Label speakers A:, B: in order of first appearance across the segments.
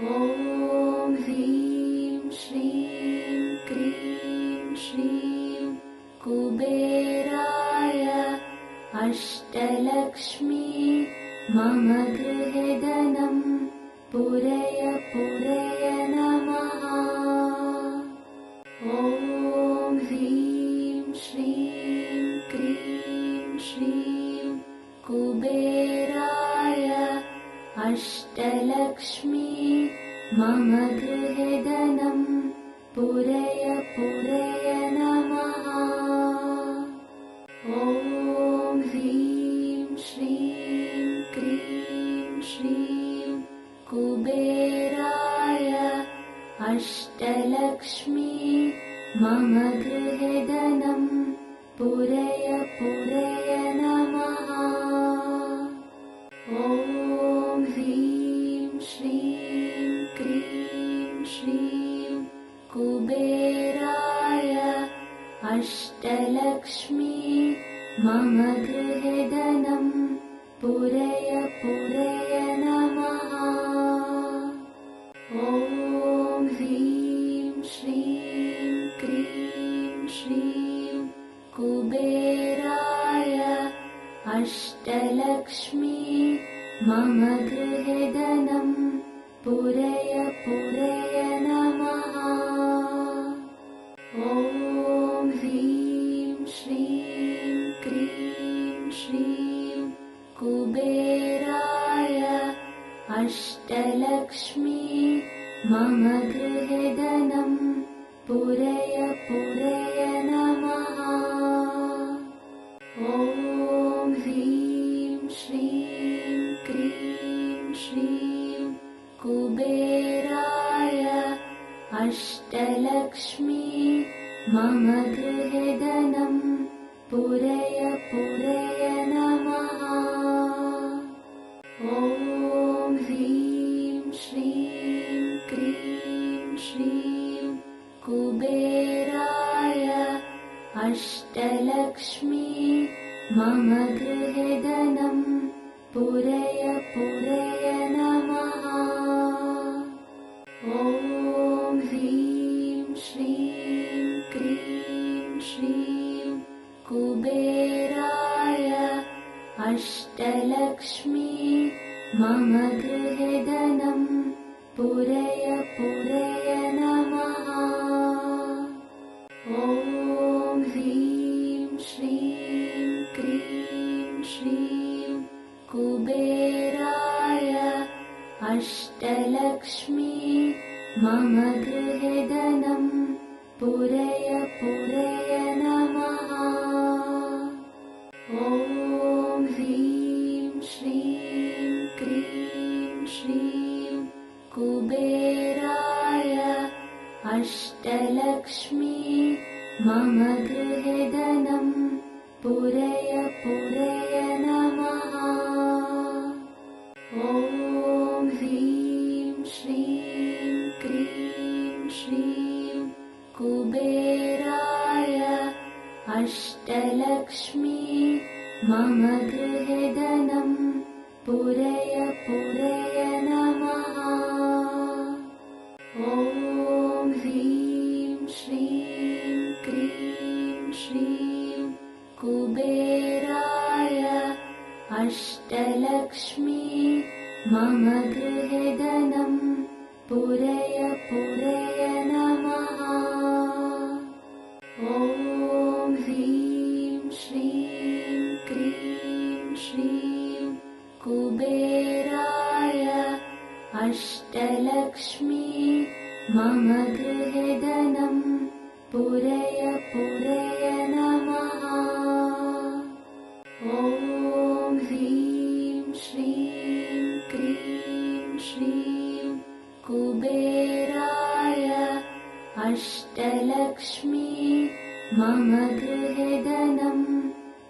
A: ॐ ह्रीं श्रीं क्रीं श्रीं कुबेराय अष्टलक्ष्मी मम गृहे धनं पूरय पूरय नमः। ॐ ह्रीं श्रीं क्रीं श्रीं कुबेराय अष्टलक्ष्मी मम गृहे धनं पूरय पूरय नमः। ॐ ह्रीं श्रीं क्रीं श्रीं कुबेराय अष्टलक्ष्मी मम गृहे धनं पूरय पूरय नमः। ॐ ह्रीं श्रीं क्रीं श्रीं कुबेराय अष्टलक्ष्मी मम गृहे धनं पूरय पूरय नमः। ॐ ह्रीं श्रीं क्रीं श्रीं कुबेराय अष्टलक्ष्मी मम गृहे धनं पूरय पूरय नमः। ॐ ह्रीं श्रीं क्रीं श्रीं कुबेराय अष्टलक्ष्मी मम गृहे धनं पूरय पूरय नमः। ॐ ह्रीं श्रीं क्रीं श्रीं कुबेराय अष्टलक्ष्मी मम गृहे धनं पूरय पूरय नमः। ॐ ह्रीं श्रीं क्रीं श्रीं कुबेराय अष्टलक्ष्मी मम गृहे धनं पूरय पूरय नमः। ॐ ह्रीं श्रीं क्रीं श्रीं कुबेराय अष्टलक्ष्मी मम गृहे धनं पूरय पूरय नमः। ॐ ह्रीं श्रीं क्रीं श्रीं कुबेराय अष्टलक्ष्मी मम गृहे धनं पूरय पूरय नमः। ॐ ह्रीं श्रीं क्रीं श्रीं कुबेराय अष्टलक्ष्मी मम गृहे धनं पूरय पूरय नमः। ॐ ह्रीं श्रीं क्रीं श्रीं कुबेराय अष्टलक्ष्मी मम गृहे धनं पूरय पूरय नमः। ॐ ह्रीं श्रीं क्रीं श्रीं कुबेराय अष्टलक्ष्मी मम गृहे धनं पूरय पूरय नमः। ॐ ह्रीं श्रीं क्रीं श्रीं कुबेराय अष्टलक्ष्मी मम गृहे धनं पूरय पूरय नमः। ॐ ह्रीं श्रीं क्रीं श्रीं कुबेराय अष्टलक्ष्मी मम गृहे धनं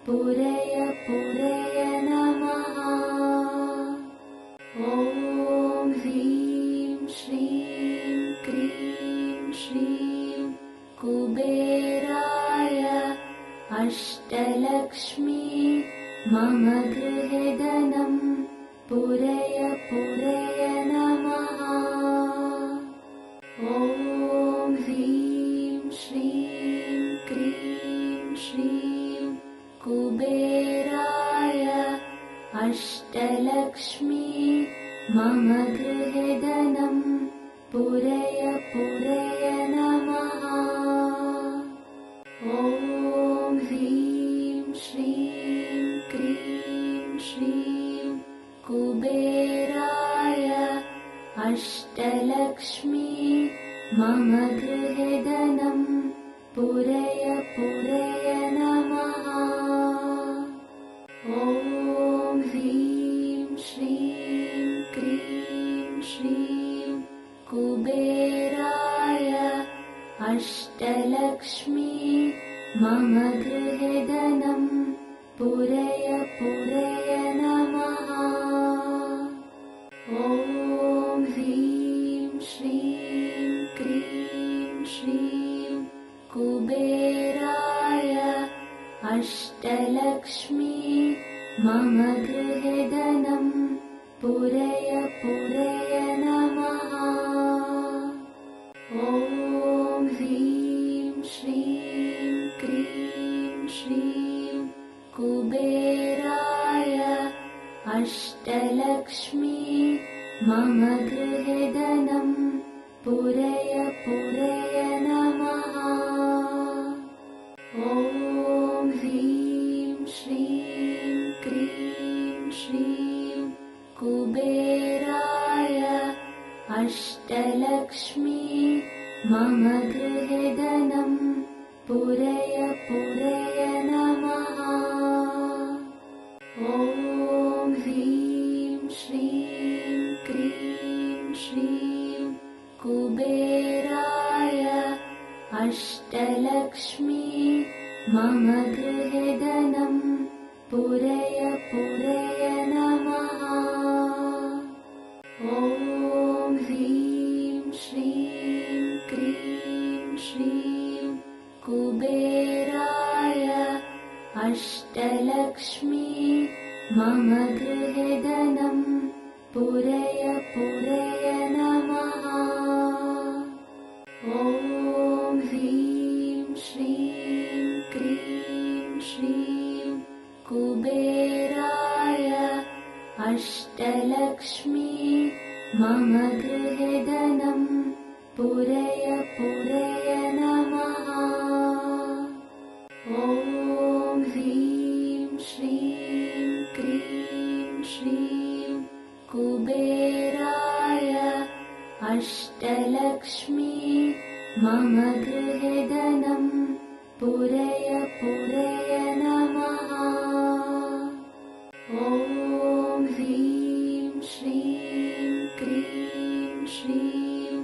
A: पूरय पूरय नमः। ॐ ह्रीं श्रीं क्रीं श्रीं कुबेराय अष्टलक्ष्मी मम गृहे धनं पूरय पूरय नमः। मम गृहे धनं पूरय पूरय नमः। ॐ ह्रीं श्रीं क्रीं श्रीं कुबेराय अष्टलक्ष्मी मम गृहे धनं पूरय पूरय नमः। ॐ ह्रीं श्रीं क्रीं श्रीं कुबेराय अष्टलक्ष्मी मम गृहे धनं पूरय पूरय नमः। ॐ ह्रीं श्रीं क्रीं श्रीं कुबेराय अष्टलक्ष्मी मम गृहे धनं पूरय पूरय नमः। ॐ ह्रीं श्रीं क्रीं श्रीं कुबेराय अष्टलक्ष्मी मम गृहे धनं पूरय पूरय नमः। ॐ ह्रीं श्रीं क्रीं श्रीं कुबेराय अष्टलक्ष्मी मम गृहे धनं पूरय पूरय नमः। ॐ ह्रीं श्रीं क्रीं श्रीं कुबेराय अष्टलक्ष्मी मम गृहे धनं पूरय पूरय नमः। ॐ ह्रीं श्रीं क्रीं श्रीं कुबेराय अष्टलक्ष्मी मम गृहे धनं पूरय पूरय नमः। ॐ ह्रीं श्रीं क्रीं श्रीं कुबेराय अष्टलक्ष्मी मम गृहे धनं पूरय पूरय नमः। ॐ ह्रीं श्रीं क्रीं श्रीं कुबेराय अष्टलक्ष्मी मम गृहे धनं पूरय पूरय नमः। ॐ ह्रीं श्रीं क्रीं श्रीं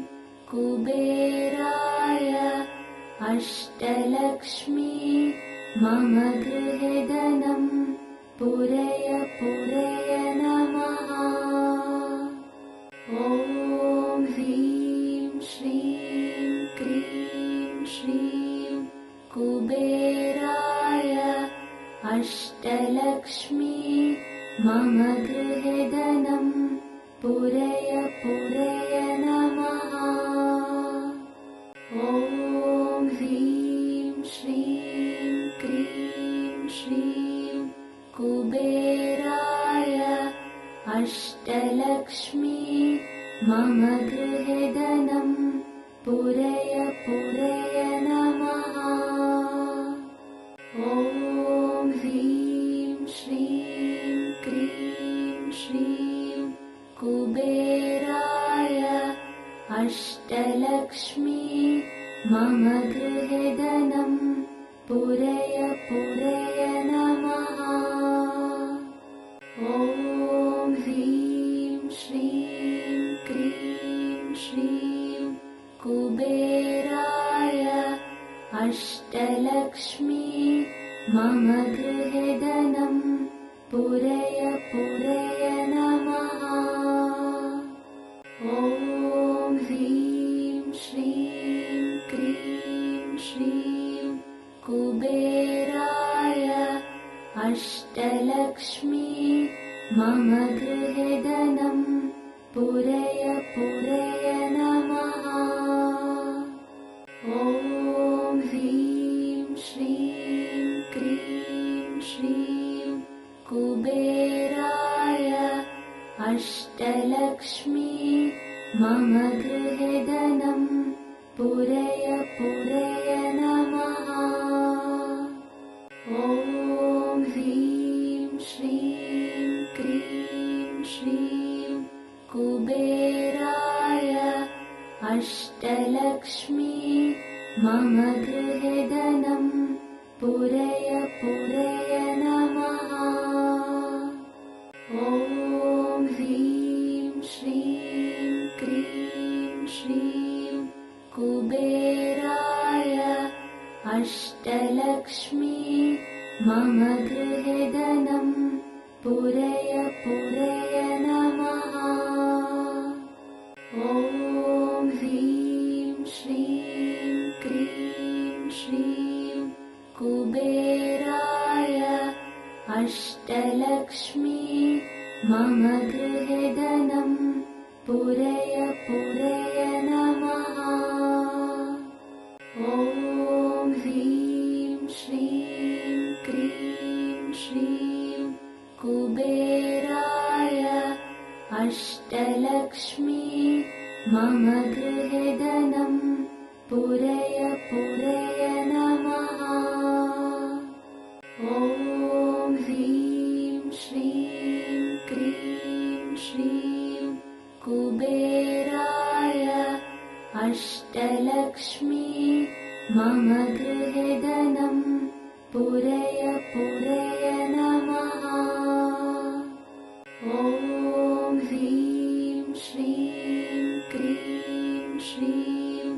A: कुबेराय अष्टलक्ष्मी मम गृहे धनं पूरय पूरय नमः। ॐ ह्रीं श्रीं क्रीं श्रीं कुबेराय अष्टलक्ष्मी मम गृहे धनं पूरय पूरय नमः। ॐ ह्रीं श्रीं क्रीं श्रीं कुबेराय अष्टलक्ष्मी मम गृहे धनं पूरय पूरय नमः। ॐ ह्रीं श्रीं क्रीं श्रीं कुबेराय अष्टलक्ष्मी मम गृहे धनं पूरय पूरय नमः। ॐ ह्रीं श्रीं क्रीं श्रीं कुबेराय अष्टलक्ष्मी मम गृहे धनं पूरय पूरय नमः। ॐ ह्रीं श्रीं क्रीं श्रीं कुबेराय अष्टलक्ष्मी मम गृहे धनं पूरय पूरय नमः। ॐ ह्रीं श्रीं क्रीं श्रीं कुबेराय अष्टलक्ष्मी मम गृहे धनं पूरय पूरय नमः। ॐ ह्रीं श्रीं क्रीं श्रीं कुबेराय अष्टलक्ष्मी मम गृहे धनं पूरय पूरय नमः। ॐ ह्रीं श्रीं क्रीं श्रीं कुबेराय अष्टलक्ष्मी मम गृहे धनं पूरय पूरय नमः। ॐ ह्रीं श्रीं क्रीं श्रीं कुबेराय अष्टलक्ष्मी मम गृहे धनं पूरय पूरय नमः। ॐ ह्रीं श्रीं क्रीं श्रीं कुबेराय अष्टलक्ष्मी मम गृहे धनं पूरय पूरय नमः। ॐ ह्रीं श्रीं क्रीं श्रीं कुबेराय अष्टलक्ष्मी मम गृहे धनं पूरय पूरय नमः। ॐ ह्रीं श्रीं क्रीं श्रीं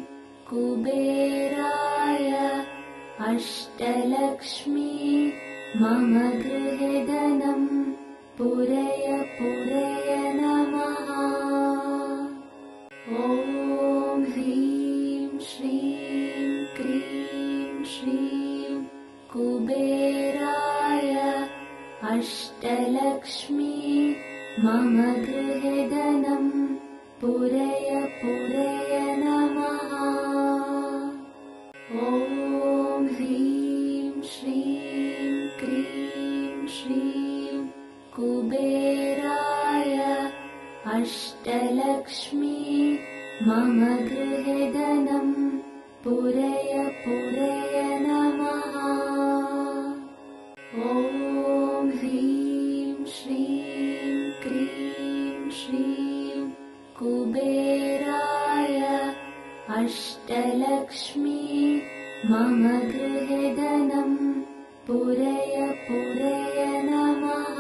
A: कुबेराय अष्टलक्ष्मी मम गृहे धनं पूरय पूरय नमः। ॐ ह्रीं श्रीं क्रीं श्रीं कुबेराय अष्टलक्ष्मी मम गृहे धनं पूरय पूरय नमः। ॐ ह्रीं श्रीं क्रीं श्रीं कुबेराय अष्टलक्ष्मी मम गृहे धनं पूरय पूरय नमः। ॐ ह्रीं श्रीं क्रीं श्रीं कुबेराय अष्टलक्ष्मी मम गृहे धनं पूरय पूरय नमः।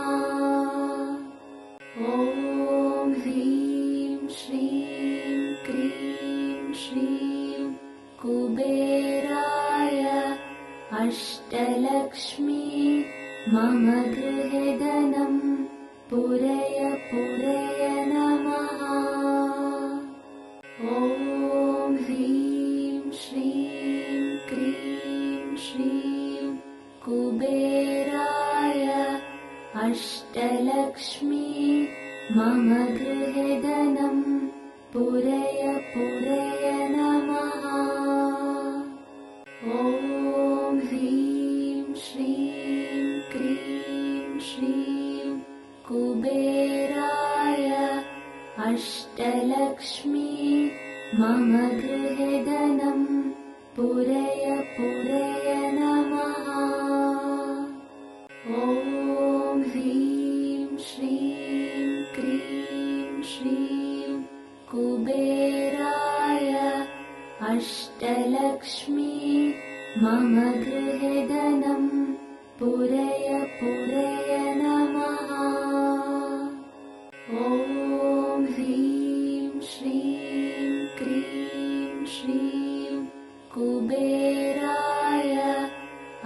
A: ॐ ह्रीं श्रीं क्रीं श्रीं कुबेराय अष्टलक्ष्मी मम गृहे धनं पूरय पूरय नमः। ॐ ह्रीं श्रीं क्रीं श्रीं कुबेराय अष्टलक्ष्मी मम गृहे धनं पूरय पूरय नमः। ॐ ह्रीं श्रीं क्रीं श्रीं कुबेराय अष्टलक्ष्मी मम गृहे धनं पूरय पूरय नमः। ॐ ह्रीं श्रीं क्रीं श्रीं कुबेराय अष्टलक्ष्मी मम गृहे धनं पूरय पूरय नमः। ॐ ह्रीं श्रीं क्रीं श्रीं कुबेराय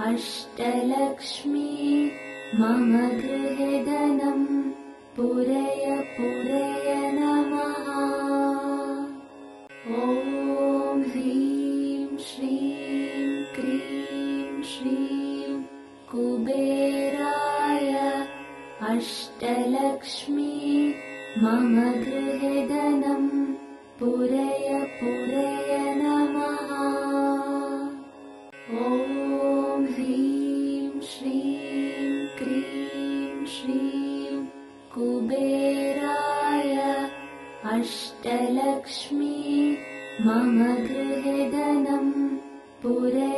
A: अष्टलक्ष्मी मम गृहे धनं पूरय पूरय नमः। ॐ ह्रीं श्रीं क्रीं श्रीं कुबेराय अष्टलक्ष्मी मम गृहे धनं पूरय पूरय नमः। ॐ ह्रीं श्रीं क्रीं श्रीं कुबेराय अष्टलक्ष्मी मम गृहे धनं पूरय